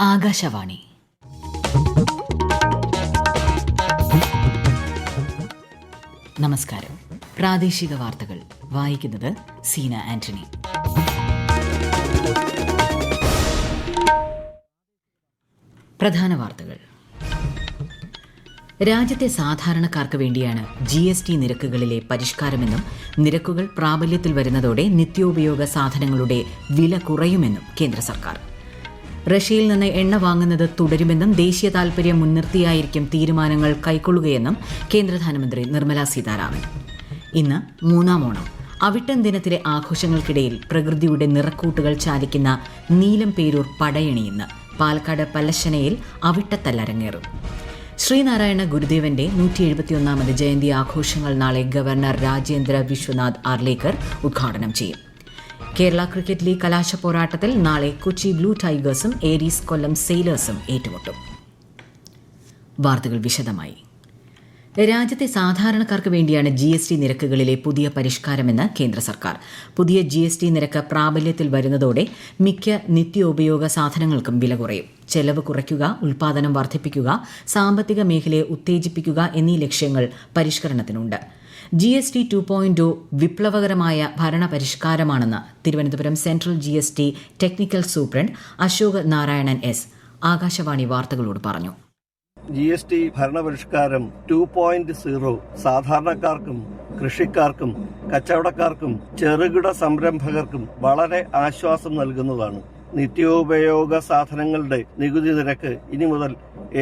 ആകാശവാണി. നമസ്കാരം. പ്രാദേശിക വാർത്തകൾ വായിക്കുന്നത് സീന ആന്റണി. പ്രധാന വാർത്തകൾ. രാജ്യത്തെ സാധാരണക്കാർക്ക് വേണ്ടിയാണ് GST നിരക്കുകളിലെ പരിഷ്കാരമെന്നും നിരക്കുകൾ പ്രാബല്യത്തിൽ വരുന്നതോടെ നിത്യോപയോഗ സാധനങ്ങളുടെ വില കുറയുമെന്നും കേന്ദ്ര സർക്കാർ. റഷ്യയിൽ നിന്ന് എണ്ണ വാങ്ങുന്നത് തുടരുമെന്നും ദേശീയ താൽപര്യം മുൻനിർത്തിയായിരിക്കും തീരുമാനങ്ങൾ കൈക്കൊള്ളുകയെന്നും കേന്ദ്ര ധനമന്ത്രി നിർമ്മല സീതാരാമൻ. ഇന്ന് മൂന്നാം ഓണം. അവിട്ടം ദിനത്തിലെ ആഘോഷങ്ങൾക്കിടയിൽ പ്രകൃതിയുടെ നിറക്കൂട്ടുകൾ ചാലിക്കുന്ന നീലം പേരൂർ പടയണി ഇന്ന് പാലക്കാട് പല്ലശ്ശനയിൽ അവിട്ടത്തല്ലരങ്ങേറും. ശ്രീനാരായണ ഗുരുദേവന്റെ 171ാമത് ജയന്തി ആഘോഷങ്ങൾ നാളെ ഗവർണർ രാജേന്ദ്ര വിശ്വനാഥ് ആർലേക്കർ ഉദ്ഘാടനം ചെയ്യും. കേരള ക്രിക്കറ്റ് ലീഗ് കലാശ പോരാട്ടത്തിൽ നാളെ കൊച്ചി ബ്ലൂ ടൈഗേഴ്സും ഏരീസ് കൊല്ലം സെയിലേഴ്സും ഏറ്റുമുട്ടും. വാർത്തകൾ വിശദമായി. രാജ്യത്തെ സാധാരണക്കാർക്ക് വേണ്ടിയാണ് GST നിരക്കുകളിലെ പുതിയ പരിഷ്കാരമെന്ന് കേന്ദ്ര സർക്കാർ. പുതിയ GST നിരക്ക് പ്രാബല്യത്തിൽ വരുന്നതോടെ മിക്ക നിത്യോപയോഗ സാധനങ്ങൾക്കും വില കുറയും. ചെലവ് കുറയ്ക്കുക, ഉൽപ്പാദനം വർദ്ധിപ്പിക്കുക, സാമ്പത്തിക മേഖലയെ ഉത്തേജിപ്പിക്കുക എന്നീ ലക്ഷ്യങ്ങൾ പരിഷ്കരണത്തിനുണ്ട്. GST 2.0 വിപ്ലവകരമായ ഭരണപരിഷ്കാരമാണെന്ന് Thiruvananthapuram central GST technical superintendent Ashok Narayanan S Akashvani വാർത്തകളോട് പറഞ്ഞു. GST ഭരണപരിഷ്കാരം 2.0 സാധാരണക്കാർക്കും കൃഷിക്കാർക്കും കച്ചവടക്കാർക്കും ചെറുകിട സംരംഭകർക്കും വളരെ ആശ്വാസം നൽകുന്നതാണ്. നിത്യോപയോഗ സാധനങ്ങളുടെ നികുതി നിരക്ക് ഇനി മുതൽ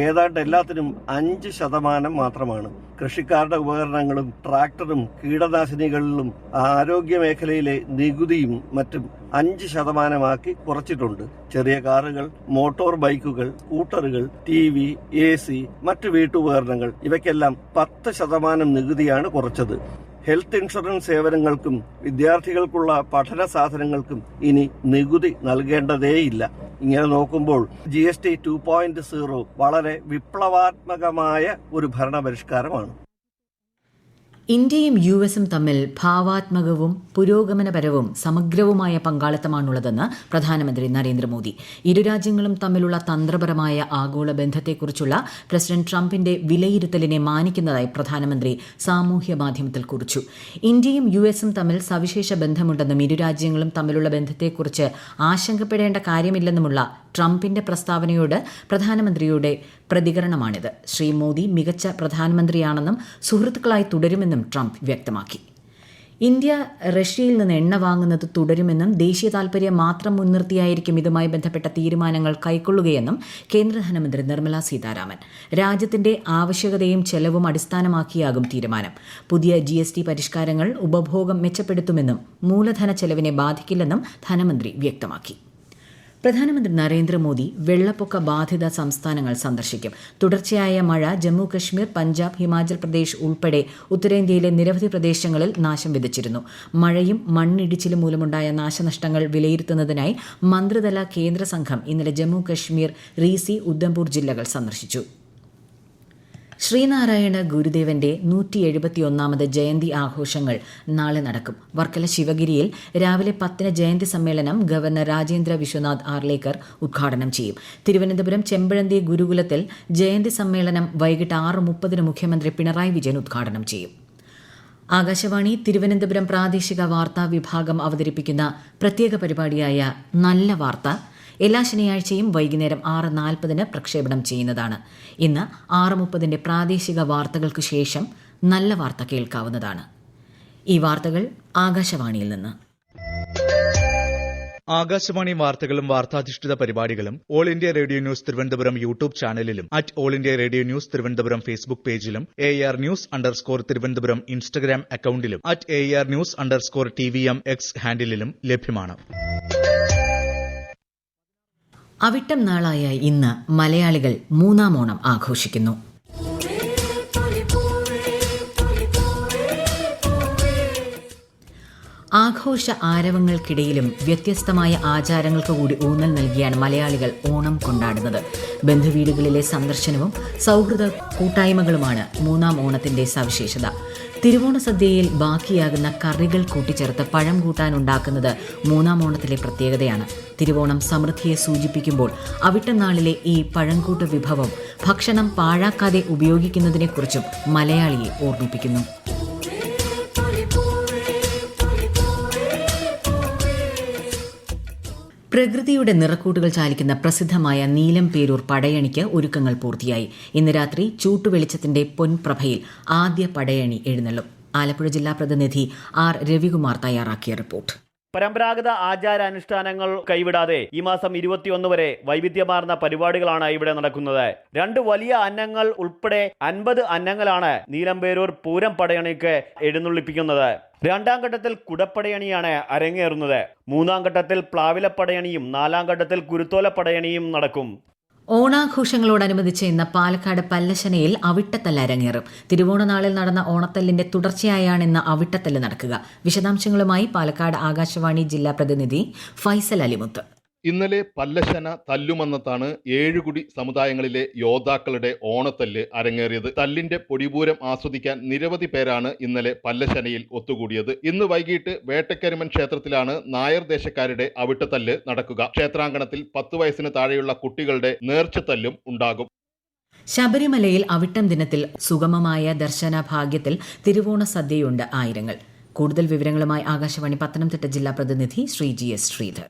ഏതാണ്ട് എല്ലാത്തിനും 5% മാത്രമാണ്. കൃഷിക്കാരുടെ ഉപകരണങ്ങളും ട്രാക്ടറും കീടനാശിനികളിലും ആരോഗ്യ മേഖലയിലെ നികുതിയും മറ്റും 5% കുറച്ചിട്ടുണ്ട്. ചെറിയ കാറുകൾ, മോട്ടോർ ബൈക്കുകൾ, സ്കൂട്ടറുകൾ, TV, AC, മറ്റു വീട്ടുപകരണങ്ങൾ ഇവയ്ക്കെല്ലാം 10% നികുതിയാണ് കുറച്ചത്. ഹെൽത്ത് ഇൻഷുറൻസ് സേവനങ്ങൾക്കും വിദ്യാർത്ഥികൾക്കുള്ള പഠന സാധനങ്ങൾക്കും ഇനി നികുതി നൽകേണ്ടതേയില്ല. ഇങ്ങനെ നോക്കുമ്പോൾ GST 2.0 വളരെ വിപ്ലവാത്മകമായ ഒരു ഭരണപരിഷ്കാരമാണ്. ഇന്ത്യയും US-ഉം തമ്മിൽ ഭാവാത്മകവും പുരോഗമനപരവും സമഗ്രവുമായ പങ്കാളിത്തമാണുള്ളതെന്ന് പ്രധാനമന്ത്രി നരേന്ദ്രമോദി. ഇരു രാജ്യങ്ങളും തമ്മിലുള്ള തന്ത്രപരമായ ആഗോള ബന്ധത്തെക്കുറിച്ചുള്ള പ്രസിഡന്റ് ട്രംപിന്റെ വിലയിരുത്തലിനെ മാനിക്കുന്നതായി പ്രധാനമന്ത്രി സാമൂഹ്യ മാധ്യമത്തിൽ കുറിച്ചു. ഇന്ത്യയും US-ഉം തമ്മിൽ സവിശേഷ ബന്ധമുണ്ടെന്നും ഇരു രാജ്യങ്ങളും തമ്മിലുള്ള ബന്ധത്തെക്കുറിച്ച് ആശങ്കപ്പെടേണ്ട കാര്യമില്ലെന്നുമുള്ള ട്രംപിന്റെ പ്രസ്താവനയോട് പ്രധാനമന്ത്രിയുടെ പ്രതികരണമാണിത്. ശ്രീ മോദി മികച്ച പ്രധാനമന്ത്രിയാണെന്നും സുഹൃത്തുക്കളായി തുടരുമെന്നും ട്രംപ് വ്യക്തമാക്കി. ഇന്ത്യ റഷ്യയിൽ നിന്ന് എണ്ണ വാങ്ങുന്നത് തുടരുമെന്നും ദേശീയ താൽപര്യം മാത്രം മുൻനിർത്തിയായിരിക്കും ഇതുമായി ബന്ധപ്പെട്ട തീരുമാനങ്ങൾ കൈക്കൊള്ളുകയെന്നും കേന്ദ്ര ധനമന്ത്രി നിർമ്മല സീതാരാമൻ. രാജ്യത്തിന്റെ ആവശ്യകതയും ചെലവും അടിസ്ഥാനമാക്കിയാകും തീരുമാനം. പുതിയ GST പരിഷ്കാരങ്ങൾ ഉപഭോഗം മെച്ചപ്പെടുത്തുമെന്നും മൂലധന ചെലവിനെ ബാധിക്കില്ലെന്നും ധനമന്ത്രി വ്യക്തമാക്കി. പ്രധാനമന്ത്രി നരേന്ദ്രമോദി വെള്ളപ്പൊക്ക ബാധിത സംസ്ഥാനങ്ങൾ സന്ദർശിക്കും. തുടർച്ചയായ മഴ ജമ്മു കശ്മീർ, പഞ്ചാബ്, ഹിമാചൽ പ്രദേശ് ഉൾപ്പെടെ ഉത്തരേന്ത്യയിലെ നിരവധി പ്രദേശങ്ങളിൽ നാശം വിതച്ചിരുന്നു. മഴയും മണ്ണിടിച്ചിലും മൂലമുണ്ടായ നാശനഷ്ടങ്ങൾ വിലയിരുത്തുന്നതിനായി മന്ത്രിതല കേന്ദ്ര സംഘം ഇന്നലെ ജമ്മു കശ്മീർ, റീസി, ഉദ്ധംപൂർ ജില്ലകൾ സന്ദർശിച്ചു. ശ്രീനാരായണ ഗുരുദേവന്റെ 171ാമത് ജയന്തി ആഘോഷങ്ങൾ നാളെ നടക്കും. വർക്കല ശിവഗിരിയിൽ രാവിലെ 10 ജയന്തി സമ്മേളനം ഗവർണർ രാജേന്ദ്ര വിശ്വനാഥ് ആർലേക്കർ ഉദ്ഘാടനം ചെയ്യും. തിരുവനന്തപുരം ചെമ്പഴന്തി ഗുരുകുലത്തിൽ ജയന്തി സമ്മേളനം വൈകിട്ട് 6:30 മുഖ്യമന്ത്രി പിണറായി വിജയൻ ഉദ്ഘാടനം ചെയ്യും. ആകാശവാണി തിരുവനന്തപുരം പ്രാദേശിക വാർത്താ വിഭാഗം അവതരിപ്പിക്കുന്ന പ്രത്യേക പരിപാടിയായ നല്ല വാർത്ത എല്ലാ ശനിയാഴ്ചയും വൈകുന്നേരം 6:40 പ്രക്ഷേപണം ചെയ്യുന്നതാണ്. ഇന്ന് 6:30 പ്രാദേശിക വാർത്തകൾക്ക് ശേഷം നല്ല വാർത്ത കേൾക്കാവുന്നതാണ്. ഈ വാർത്തകൾ ആകാശവാണിയിൽ നിന്ന്. ആകാശവാണി വാർത്തകളും വാർത്താധിഷ്ഠിത പരിപാടികളും all India radio news Thiruvananthapuram YouTube ചാനലിലും all India radio news Thiruvananthapuram Facebook പേജിലും AR News_ തിരുവനന്തപുരം ഇൻസ്റ്റഗ്രാം അക്കൌണ്ടിലും AR News_TVM X ഹാൻഡിലും ലഭ്യമാണ്. അവിട്ടം നാളായ ഇന്ന് മലയാളികൾ മൂന്നാം ഓണം ആഘോഷിക്കുന്നു. ആഘോഷ ആരവങ്ങൾക്കിടയിലും വ്യത്യസ്തമായ ആചാരങ്ങൾക്ക് കൂടി ഊന്നൽ നൽകിയാണ് മലയാളികൾ ഓണം കൊണ്ടാടുന്നത്. ബന്ധുവീടുകളിലെ സന്ദർശനവും സൗഹൃദ കൂട്ടായ്മകളുമാണ് മൂന്നാം ഓണത്തിന്റെ സവിശേഷത. തിരുവോണ സദ്യയിൽ ബാക്കിയാകുന്ന കറികൾ കൂട്ടിച്ചേർത്ത് പഴം കൂട്ടാൻ ഉണ്ടാക്കുന്നത് മൂന്നാം ഓണത്തിലെ പ്രത്യേകതയാണ്. തിരുവോണം സമൃദ്ധിയെ സൂചിപ്പിക്കുമ്പോൾ അവിട്ടനാളിലെ ഈ പഴങ്കൂട്ട വിഭവം ഭക്ഷണം പാഴാക്കാതെ ഉപയോഗിക്കുന്നതിനെക്കുറിച്ചും മലയാളിയെ ഓർമ്മിപ്പിക്കുന്നു. പ്രകൃതിയുടെ നിറക്കൂട്ടുകൾ ചാലിക്കുന്ന പ്രസിദ്ധമായ നീലംപേരൂർ പടയണിക്ക് ഒരുക്കങ്ങൾ പൂർത്തിയായി. ഇന്ന് രാത്രി ചൂട്ടുവെളിച്ചത്തിന്റെ പൊൻപ്രഭയിൽ ആദ്യ പടയണി എഴുന്നള്ളും. ആലപ്പുഴ ജില്ലാ പ്രതിനിധി ആർ രവികുമാർ തയ്യാറാക്കിയ റിപ്പോർട്ട്. പരമ്പരാഗത ആചാരാനുഷ്ഠാനങ്ങൾ കൈവിടാതെ ഈ മാസം 21 വരെ വൈവിധ്യമാർന്ന പരിപാടികളാണ് ഇവിടെ നടക്കുന്നത്. 2 വലിയ അന്നങ്ങൾ ഉൾപ്പെടെ 50 അന്നങ്ങളാണ് നീലംപേരൂർ പൂരം പടയണിക്ക് എഴുന്നള്ളിപ്പിക്കുന്നത്. 2ാം ഘട്ടത്തിൽ കുടപ്പടയണിയാണ് അരങ്ങേറുന്നത്. 3ാം ഘട്ടത്തിൽ പ്ലാവിലപ്പടയണിയും 4ാം ഘട്ടത്തിൽ കുരുത്തോലപ്പടയണിയും നടക്കും. ഓണാഘോഷങ്ങളോടനുബന്ധിച്ച് ഇന്ന് പാലക്കാട് പല്ലശനയിൽ അവിട്ടത്തല്ല് അരങ്ങേറും. തിരുവോണനാളിൽ നടന്ന ഓണത്തല്ലിന്റെ തുടർച്ചയായാണ് ഇന്ന് അവിട്ടത്തല്ല് നടക്കുക. വിശദാംശങ്ങളുമായി പാലക്കാട് ആകാശവാണി ജില്ലാ പ്രതിനിധി ഫൈസൽ അലിമുത്ത്. ഇന്നലെ പല്ലശന തല്ലുമന്നത്താണ് 7 കുടി സമുദായങ്ങളിലെ യോദ്ധാക്കളുടെ ഓണത്തല്ല് അരങ്ങേറിയത്. തല്ലിന്റെ പൊടിപൂരം ആസ്വദിക്കാൻ നിരവധി പേരാണ് ഇന്നലെ പല്ലശനയിൽ ഒത്തുകൂടിയത്. ഇന്ന് വൈകിട്ട് വേട്ടക്കരിമൻ ക്ഷേത്രത്തിലാണ് നായർ ദേശക്കാരുടെ അവിട്ടത്തല്ല് നടക്കുക. ക്ഷേത്രാങ്കണത്തിൽ 10 വയസ്സിന് താഴെയുള്ള കുട്ടികളുടെ നേർച്ചത്തല്ലും ഉണ്ടാകും. ശബരിമലയിൽ അവിട്ടം ദിനത്തിൽ സുഗമമായ ദർശന ഭാഗ്യത്തിൽ തിരുവോണ സദ്യയുണ്ട് ആയിരങ്ങൾ. കൂടുതൽ വിവരങ്ങളുമായി ആകാശവാണി പത്തനംതിട്ട ജില്ലാ പ്രതിനിധി ശ്രീജി എസ് ശ്രീധർ.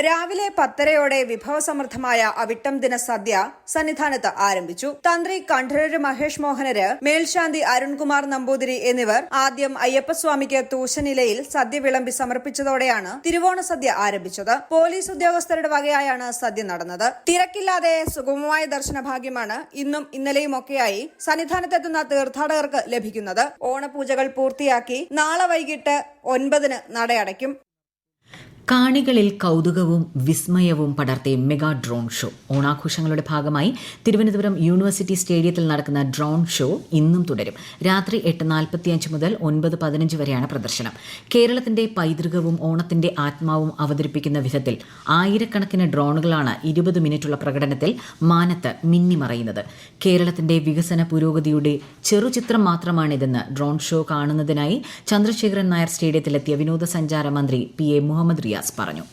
രാവിലെ 10:30 വിഭവസമൃദ്ധമായ അവിട്ടം ദിന സദ്യ സന്നിധാനത്ത് ആരംഭിച്ചു. തന്ത്രി കണ്ഠരര് മഹേഷ് മോഹനര്, മേൽശാന്തി അരുൺകുമാർ നമ്പൂതിരി എന്നിവർ ആദ്യം അയ്യപ്പസ്വാമിക്ക് തൂശനിലയിൽ സദ്യ വിളമ്പി സമർപ്പിച്ചതോടെയാണ് തിരുവോണ സദ്യ ആരംഭിച്ചത്. പോലീസ് ഉദ്യോഗസ്ഥരുടെ വകയായാണ് സദ്യ നടന്നത്. തിരക്കില്ലാതെ സുഗമമായ ദർശനഭാഗ്യമാണ് ഇന്നും ഇന്നലെയുമൊക്കെയായി സന്നിധാനത്തെത്തുന്ന തീർത്ഥാടകർക്ക് ലഭിക്കുന്നത്. ഓണപൂജകൾ പൂർത്തിയാക്കി നാളെ വൈകിട്ട് 9 നടയടയ്ക്കും. കാണികളിൽ കൗതുകവും വിസ്മയവും പടർത്തി മെഗാ ഡ്രോൺ ഷോ. ഓണാഘോഷങ്ങളുടെ ഭാഗമായി തിരുവനന്തപുരം യൂണിവേഴ്സിറ്റി സ്റ്റേഡിയത്തിൽ നടക്കുന്ന ഡ്രോൺ ഷോ ഇന്നും തുടരും. രാത്രി 8:45 മുതൽ 9:15 വരെയാണ് പ്രദർശനം. കേരളത്തിന്റെ പൈതൃകവും ഓണത്തിന്റെ ആത്മാവും അവതരിപ്പിക്കുന്ന വിധത്തിൽ ആയിരക്കണക്കിന് ഡ്രോണുകളാണ് 20 മിനിറ്റുള്ള പ്രകടനത്തിൽ മാനത്ത് മിന്നിമറയുന്നത്. കേരളത്തിന്റെ വികസന പുരോഗതിയുടെ ചെറുചിത്രം മാത്രമാണിതെന്ന് ഡ്രോൺ ഷോ കാണുന്നതിനായി ചന്ദ്രശേഖരൻ നായർ സ്റ്റേഡിയത്തിലെത്തിയ വിനോദസഞ്ചാര മന്ത്രി PA മുഹമ്മദ് പറഞ്ഞു.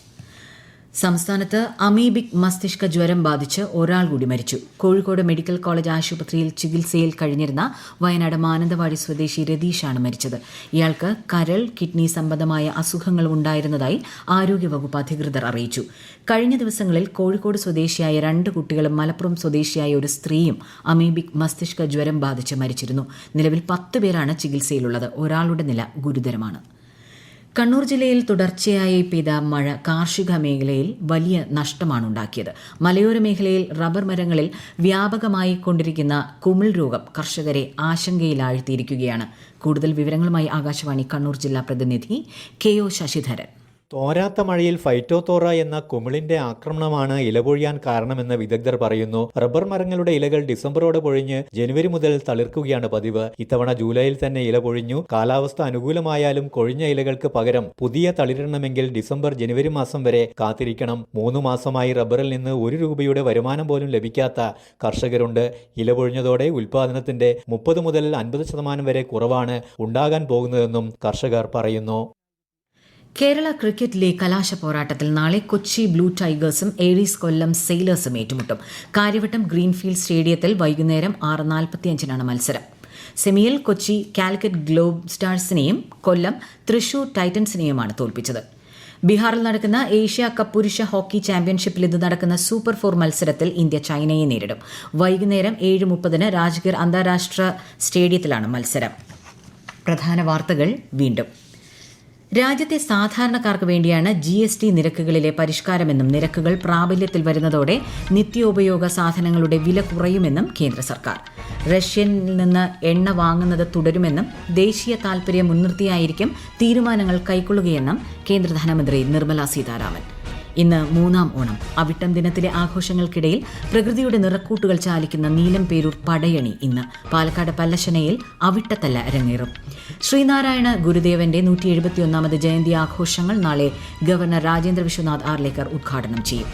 സംസ്ഥാനത്ത് അമീബിക് മസ്തിഷ്ക ജ്വരം ബാധിച്ച് ഒരാൾ കൂടി മരിച്ചു. കോഴിക്കോട് മെഡിക്കൽ കോളേജ് ആശുപത്രിയിൽ ചികിത്സയിൽ കഴിഞ്ഞിരുന്ന വയനാട് മാനന്തവാടി സ്വദേശി രതീഷാണ് മരിച്ചത്. ഇയാൾക്ക് കരൾ, കിഡ്നി സംബന്ധമായ അസുഖങ്ങൾ ഉണ്ടായിരുന്നതായി ആരോഗ്യവകുപ്പ് അധികൃതർ അറിയിച്ചു. കഴിഞ്ഞ ദിവസങ്ങളിൽ കോഴിക്കോട് സ്വദേശിയായ 2 കുട്ടികളും മലപ്പുറം സ്വദേശിയായ ഒരു സ്ത്രീയും അമീബിക് മസ്തിഷ്ക ജ്വരം ബാധിച്ച് മരിച്ചിരുന്നു. നിലവിൽ 10 പേരാണ് ചികിത്സയിലുള്ളത്. ഒരാളുടെ നില ഗുരുതരമാണ്. കണ്ണൂർ ജില്ലയിൽ തുടർച്ചയായി പെയ്ത മഴ കാർഷിക മേഖലയിൽ വലിയ നഷ്ടമാണുണ്ടാക്കിയത്. മലയോര മേഖലയിൽ റബ്ബർ മരങ്ങളിൽ വ്യാപകമായി കൊണ്ടിരിക്കുന്ന കുമിൾ രോഗം കർഷകരെ ആശങ്കയിലാഴ്ത്തിയിരിക്കുകയാണ്. കൂടുതൽ വിവരങ്ങളുമായി ആകാശവാണി കണ്ണൂർ ജില്ലാ പ്രതിനിധി KO ശശിധരൻ. തോരാത്ത മഴയിൽ ഫൈറ്റോതോറ എന്ന കുമിളിന്റെ ആക്രമണമാണ് ഇലപൊഴിയാൻ കാരണമെന്ന് വിദഗ്ധർ പറയുന്നു. റബ്ബർ മരങ്ങളുടെ ഇലകൾ ഡിസംബറോടെ പൊഴിഞ്ഞ് ജനുവരി മുതൽ തളിർക്കുകയാണ് പതിവ്. ഇത്തവണ ജൂലൈയിൽ തന്നെ ഇല പൊഴിഞ്ഞു. കാലാവസ്ഥ അനുകൂലമായാലും കൊഴിഞ്ഞ ഇലകൾക്ക് പകരം പുതിയ തളിരിടണമെങ്കിൽ ഡിസംബർ ജനുവരി മാസം വരെ കാത്തിരിക്കണം. 3 മാസമായി റബ്ബറിൽ നിന്ന് 1 രൂപയുടെ വരുമാനം പോലും ലഭിക്കാത്ത കർഷകരുണ്ട്. ഇല പൊഴിഞ്ഞതോടെ ഉൽപാദനത്തിന്റെ 30 മുതൽ 50% വരെ കുറവാണ് ഉണ്ടാകാൻ പോകുന്നതെന്നും കർഷകർ പറയുന്നു. കേരള ക്രിക്കറ്റ് ലീഗ് കലാശ പോരാട്ടത്തിൽ നാളെ കൊച്ചി ബ്ലൂ ടൈഗേഴ്സും ഏരീസ് കൊല്ലം സെയിലേഴ്സും ഏറ്റുമുട്ടും. കാര്യവട്ടം ഗ്രീൻഫീൽഡ് സ്റ്റേഡിയത്തിൽ വൈകുന്നേരം 6:45 മത്സരം. സെമിയിൽ കൊച്ചി കാലിക്കറ്റ് ഗ്ലോബ് സ്റ്റാർസിനെയും കൊല്ലം തൃശൂർ ടൈറ്റൻസിനെയുമാണ് തോൽപ്പിച്ചത്. ബീഹാറിൽ നടക്കുന്ന ഏഷ്യ കപ്പ് പുരുഷ ഹോക്കി ചാമ്പ്യൻഷിപ്പിൽ ഇന്ന് നടക്കുന്ന സൂപ്പർ 4 മത്സരത്തിൽ ഇന്ത്യ ചൈനയെ നേരിടും. വൈകുന്നേരം 7:30 രാജ്ഗീർ അന്താരാഷ്ട്ര സ്റ്റേഡിയത്തിലാണ് മത്സരം. പ്രധാന വാർത്തകൾ വീണ്ടും. രാജ്യത്തെ സാധാരണക്കാർക്ക് വേണ്ടിയാണ് GST നിരക്കുകളിലെ പരിഷ്കാരമെന്നും നിരക്കുകൾ പ്രാബല്യത്തിൽ വരുന്നതോടെ നിത്യോപയോഗ സാധനങ്ങളുടെ വില കുറയുമെന്നും കേന്ദ്ര സർക്കാർ. റഷ്യയിൽ നിന്ന് എണ്ണ വാങ്ങുന്നത് തുടരുമെന്നും ദേശീയ താൽപര്യം മുൻനിർത്തിയായിരിക്കും തീരുമാനങ്ങൾ കൈക്കൊള്ളുകയെന്നും കേന്ദ്ര ധനമന്ത്രി നിർമ്മല സീതാരാമൻ. ഇന്ന് 3ാം ഓണം. അവിട്ടം ദിനത്തിലെ ആഘോഷങ്ങൾക്കിടയിൽ പ്രകൃതിയുടെ നിറക്കൂട്ടുകൾ ചാലിക്കുന്ന നീലംപേരൂർ പടയണി ഇന്ന്. പാലക്കാട് പല്ലശനയിൽ അവിട്ടത്തല്ല് അരങ്ങേറും. ശ്രീനാരായണ ഗുരുദേവന്റെ 171ാമത് ജയന്തി ആഘോഷങ്ങൾ നാളെ ഗവർണർ രാജേന്ദ്ര വിശ്വനാഥ് ആർലേക്കർ ഉദ്ഘാടനം ചെയ്യും.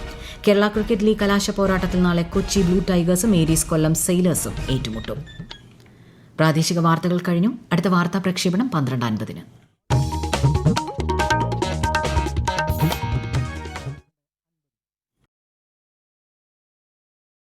കേരള ക്രിക്കറ്റ് ലീഗ് കലാശ പോരാട്ടത്തിൽ നാളെ കൊച്ചി ബ്ലൂ ടൈഗേഴ്സും ഏരീസ് കൊല്ലം സെയിലേഴ്സും ഏറ്റുമുട്ടും. പ്രാദേശിക വാർത്തകൾ കഴിഞ്ഞു. അടുത്ത വാർത്താ പ്രക്ഷേപണം 12:50.